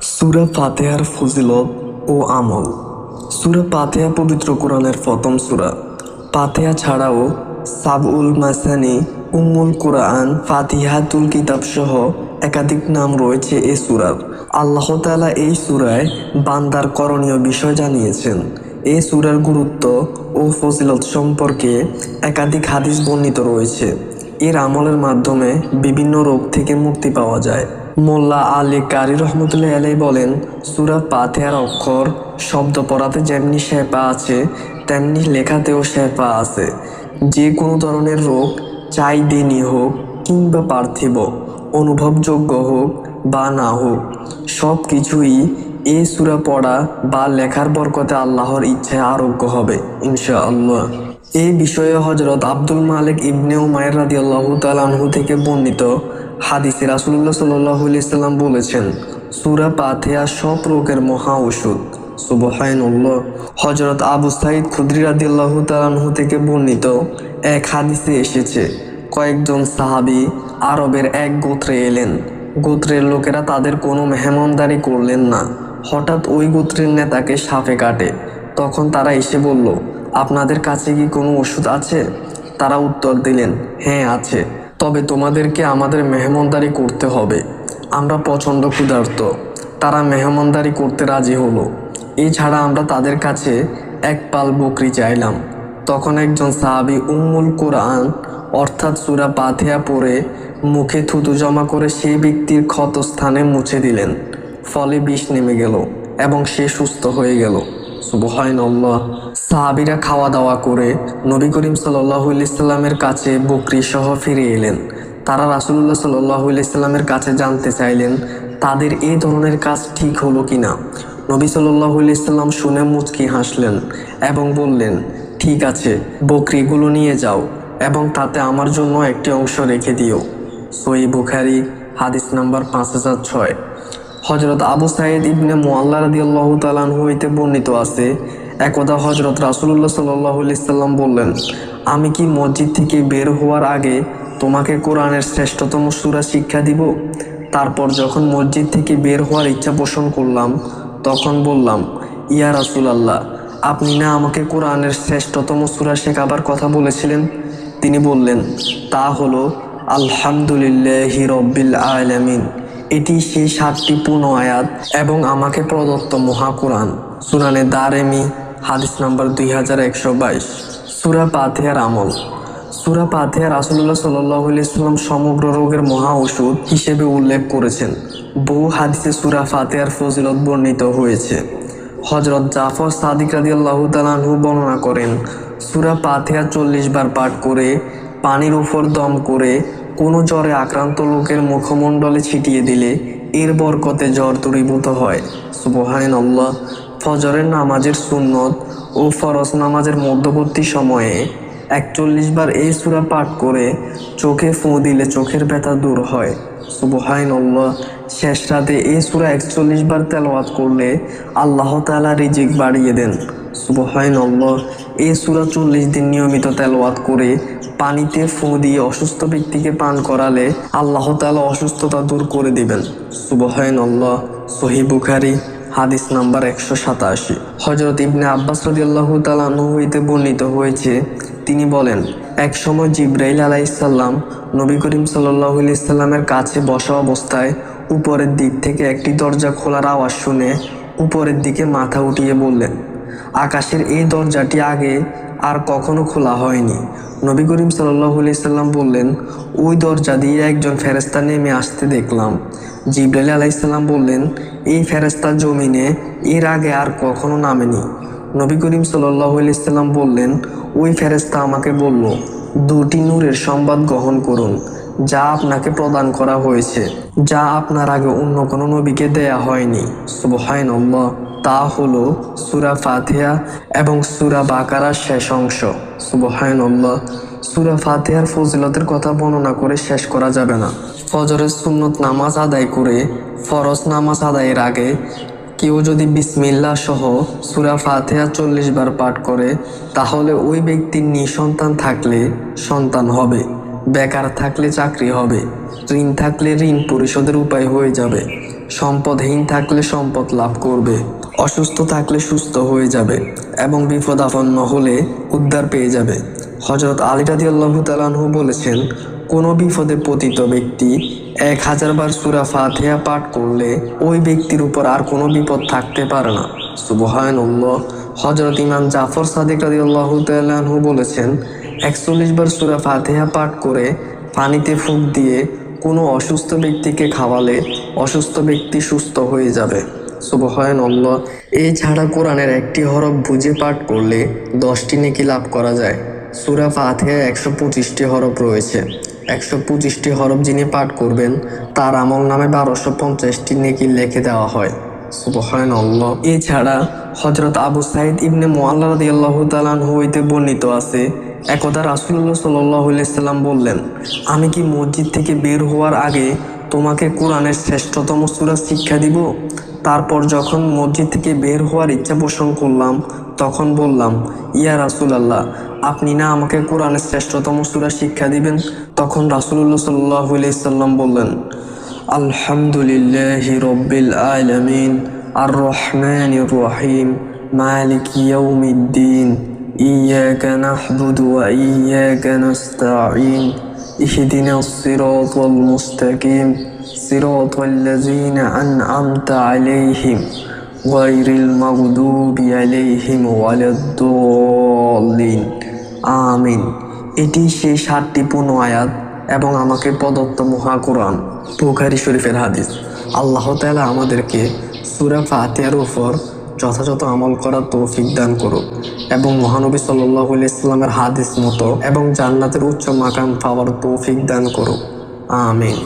সূরা ফাতিহার ফজিলত ও আমল। সূরা ফাতিহা পবিত্র কোরআনের প্রথম সূরা। ফাতিহা ছাড়াও সাবউল মাসানি, উম্মুল কুরআন, ফাতিহাতুল কিতাব সহ একাধিক নাম রয়েছে এই সূরার। আল্লাহ তাআলা এই সূরায় বান্দার করণীয় বিষয় জানিয়েছেন। এই সূরার গুরুত্ব ও ফজিলত সম্পর্কে একাধিক হাদিস বর্ণিত রয়েছে। এর আমলের মাধ্যমে বিভিন্ন রোগ থেকে মুক্তি পাওয়া যায়। মোল্লা আলী কারি রহমতুল্লাহ আলাইহি বলেন, সূরা ফাতিহার অক্ষর শব্দ পড়াতে যেমনি শেফা আছে, তেমনি লেখাতেও শেফা আছে। যে কোনো ধরনের রোগ, চাই দিনই হোক কিংবা পার্থিব, অনুভবযোগ্য হোক বা না হোক, সব কিছুই এই সূরা পড়া বা লেখার বরকতে আল্লাহর ইচ্ছায় আরোগ্য হবে ইনশাআল্লাহ। এই বিষয়ে হযরত আব্দুল মালিক ইবনে উমাইর রাদিয়াল্লাহু তাআলা আনহু থেকে বর্ণিত হাদিসে রাসূলুল্লাহ সাল্লাল্লাহু আলাইহি সাল্লাম বলেছেন, সূরা ফাতিহা সব রোগের মহা ঔষধ। সুবহানাল্লাহ। হযরত আবু সাঈদ খুদরি রাদিয়াল্লাহু তাআলা আনহু থেকে বর্ণিত এক হাদিসে এসেছে, কয়েকজন সাহাবী আরবের এক গোত্রে এলেন। গোত্রের লোকেরা তাদের কোনো মেহমানদারি করলেন না। হঠাৎ ওই গোত্রের নেতাকে সাপে কাটে। তখন তারা এসে বলল, আপনাদের কাছে কি কোনো ওষুধ আছে? তারা উত্তর দিলেন, হ্যাঁ আছে, তবে তোমাদেরকে আমাদের মেহমানদারি করতে হবে, আমরা প্রচণ্ড ক্ষুধার্ত। তারা মেহমানদারি করতে রাজি হলো। এছাড়া আমরা তাদের কাছে এক পাল বকরি চাইলাম। তখন একজন সাহাবী উম্মুল কুরআন অর্থাৎ সূরা ফাতিহা পড়ে মুখে থুতু জমা করে সেই ব্যক্তির ক্ষতস্থানে মুছে দিলেন। ফলে বিষ নেমে গেল এবং সে সুস্থ হয়ে গেল। সুবহানাল্লাহ। সাহাবীরা খাওয়া দাওয়া করে নবী করিম সাল্লাল্লাহু আলাইহি সাল্লামের কাছে বকরি সহ ফিরে এলেন। তারা রাসূলুল্লাহ সাল্লাল্লাহু আলাইহি সাল্লামের কাছে জানতে চাইলেন তাদের এই ধরনের কাজ ঠিক হলো কিনা। নবী সাল্লাল্লাহু আলাইহি সাল্লাম শুনে মুচকি হাসলেন এবং বললেন, ঠিক আছে, বকরিগুলো নিয়ে যাও এবং তাতে আমার জন্য একটি অংশ রেখে দিও। সহিহ বুখারী হাদিস নাম্বার 5006। হযরত আবু সাঈদ ইবনে মুআল্লা রাদিয়াল্লাহু তাআলা আনহু হইতে বর্ণিত আছে, একদা হযরত রাসূলুল্লাহ সাল্লাল্লাহু আলাইহি সাল্লাম বললেন, আমি কি মসজিদ থেকে বের হওয়ার আগে তোমাকে কোরআনের শ্রেষ্ঠতম সূরা শিক্ষা দিব? তারপর যখন মসজিদ থেকে বের হওয়ার ইচ্ছা পোষণ করলাম, তখন বললাম, ইয়া রাসূলুল্লাহ, আপনি না আমাকে কোরআনের শ্রেষ্ঠতম সূরা শেখাবার কথা বলেছিলেন? তিনি বললেন, তা হলো আলহামদুলিল্লাহি রাব্বিল আলামিন। এটি সেই 7টি পূর্ণ আয়াত এবং আমাকে প্রদত্ত মহাকুরআন। সুনানে দারেমি হাদিস নাম্বার 2122। সূরা ফাতিহার আমল। সূরা ফাতিহা রাসূলুল্লাহ সাল্লাল্লাহু আলাইহি সাল্লাম সমগ্র রোগের মহা ঔষধ হিসেবে উল্লেখ করেছেন। বহু হাদিসে সূরা ফাতিহার ফজিলত বর্ণিত হয়েছে। হযরত জাফর সাদিক রাদিয়াল্লাহু তাআলা আনহু বর্ণনা করেন, সূরা ফাতিহা 40 বার পাঠ করে পানির উপর দম করে কোনো জ্বরে আক্রান্ত লোকের মুখমণ্ডলে ছিটিয়ে দিলে এর বরকতে জ্বর দূরীভূত হয়। সুবহানাল্লাহ। ফজরের নামাজের সুন্নত ও ফরজ নামাজের মধ্যবর্তী সময়ে 41 বার এই সূরা পাঠ করে চোখে ফুঁ দিলে চোখের ব্যথা দূর হয়। সুবহানাল্লাহ। শেষ রাতে এই সূরা 41 বার তেলাওয়াত করলে আল্লাহ তাআলা রিজিক বাড়িয়ে দেন। সুবহানাল্লাহ। এই সূরা 40 দিন নিয়মিত তেলাওয়াত করে পানিতে ফুঁ দিয়ে অসুস্থ ব্যক্তিকে পান করালে আল্লাহ তাআলা অসুস্থতা দূর করে দিবেন। সুবহানাল্লাহ। সহিহ বুখারী হাদিস নাম্বার 187। হযরত ইবনে আব্বাস রাদিয়াল্লাহু তাআলা আনহু হইতে বর্ণিত হয়েছে, তিনি বলেন, এক সময় জিবরাইল আলাইহিস সালাম নবী করিম সাল্লাল্লাহু আলাইহি সাল্লামের কাছে বসা অবস্থায় উপরের দিক থেকে একটি দরজা খোলার আওয়াজ শুনে উপরের দিকে মাথা উঠিয়ে বললেন, আকাশের এই দরজাটি আগে আর কখনো খোলা হয়নি। নবী করিম সাল্লাল্লাহু আলাইহি সাল্লাম বললেন, ওই দরজা দিয়ে একজন ফেরেশতা নেমে আসতে দেখলাম। জিবরাইল আলাইহিস সালাম বললেন, এই ফেরেশতা জমিনে এর আগে আর কখনো নামেনি। নবী করিম সাল্লাল্লাহু আলাইহি সাল্লাম বললেন, ওই ফেরেশতা আমাকে বলল, 2টি নূরের সংবাদ গ্রহণ করুন যা আপনাকে প্রদান করা হয়েছে, যা আপনার আগে অন্য কোনো নবীকে দেয়া হয়নি। সুবহানাল্লাহ। তা হলো সূরা ফাতিহা এবং সূরা বাকারার শেষ অংশ। সুবহানাল্লাহ। সূরা ফাতিহার ফজিলতের কথা বর্ণনা করে শেষ করা যাবে না। ফজরের সুন্নত নামাজ আদায় করে ফরজ নামাজ আদায়ের আগে কেউ যদি বিসমিল্লাহ সহ সূরা ফাতিহা 40 বার পাঠ করে, তাহলে ওই ব্যক্তির নিঃসন্তান থাকলে সন্তান হবে, বেকার থাকলে চাকরি হবে, ঋণ থাকলে ঋণ পরিশোধের উপায় হয়ে যাবে, সম্পদহীন থাকলে সম্পদ লাভ করবে, অসুস্থ থাকলে সুস্থ হয়ে যাবে এবং বিপদাপন্ন হলে উদ্ধার পেয়ে যাবে। হযরত আলী রাদিয়াল্লাহু তাআলা আনহু বলেছেন, কোনো বিপদে পতিত ব্যক্তি 1000 বার সূরা ফাতিহা পাঠ করলে ওই ব্যক্তির উপর আর কোনো বিপদ থাকতে পারে না। সুবহানাল্লাহ। হযরত ইমাম জাফর সাদিক রাদিয়াল্লাহু তাআলা আনহু বলেছেন, 41 বার সূরা ফাতিহা পাঠ করে পানিতে ফুঁক দিয়ে কোনো অসুস্থ ব্যক্তিকে খাওয়ালে অসুস্থ ব্যক্তি সুস্থ হয়ে যাবে। সুবহানাল্লাহ। এছাড়া কোরআনের একটি হরফ বুঝে পাঠ করলে 10টি নেকি লাভ করা যায়। সূরা ফাতিহায় 125টি হরফ রয়েছে। 125টি হরফ যিনি পাঠ করবেন তার আমল নামে 1250টি নেকি লিখে দেওয়া হয়। সুবহানাল্লাহ। এছাড়া হযরত আবু সাঈদ ইবনে মুআল্লা রাদিয়াল্লাহু তাআলা আনহু হইতে বর্ণিত আছে, একদা রাসূলুল্লাহ সাল্লাল্লাহু আলাইহি সাল্লাম বললেন, আমি কি মসজিদ থেকে বের হওয়ার আগে তোমাকে কোরআনের শ্রেষ্ঠতম সূরা শিক্ষা দিব? তারপর যখন মসজিদ থেকে বের হওয়ার ইচ্ছা পোষণ করলাম তখন বললাম, ইয়া রাসূলুল্লাহ, আপনি না আমাকে কোরআনের শ্রেষ্ঠতম সূরা শিক্ষা দিবেন? তখন রাসূলুল্লাহ সাল্লাল্লাহু আলাইহি সাল্লাম বললেন, আলহামদুলিল্লাহি রাব্বিল আলামিন আর রহমানির রহিম মালিকি ইয়াউমিদ্দিন ইয়াকা নাহবুদু ওয়া ইয়াকা নাস্তাঈন ইহদিনাস সিরাতাল মুস্তাকিম সিরাতাল লাযিনা আন'আমতা আলাইহিম গায়রিল মাগদুবি আলাইহিম ওয়ালাদ-দাল্লিন। আমিন। এটি সেই 7টি পূর্ণ আয়াত এবং আমাকে প্রদত্ত মহা কোরআন। বুখারী শরীফের হাদিস। আল্লাহ তাআলা আমাদেরকে সূরা ফাতিহার উপর যথাযথ আমল করার তৌফিক দান করুক এবং মহানবী সাল্লাল্লাহু আলাইহি সাল্লামের হাদিস মতো এবং জান্নাতের উচ্চ মাকাম পাওয়ার তৌফিক দান করুক। আমিন।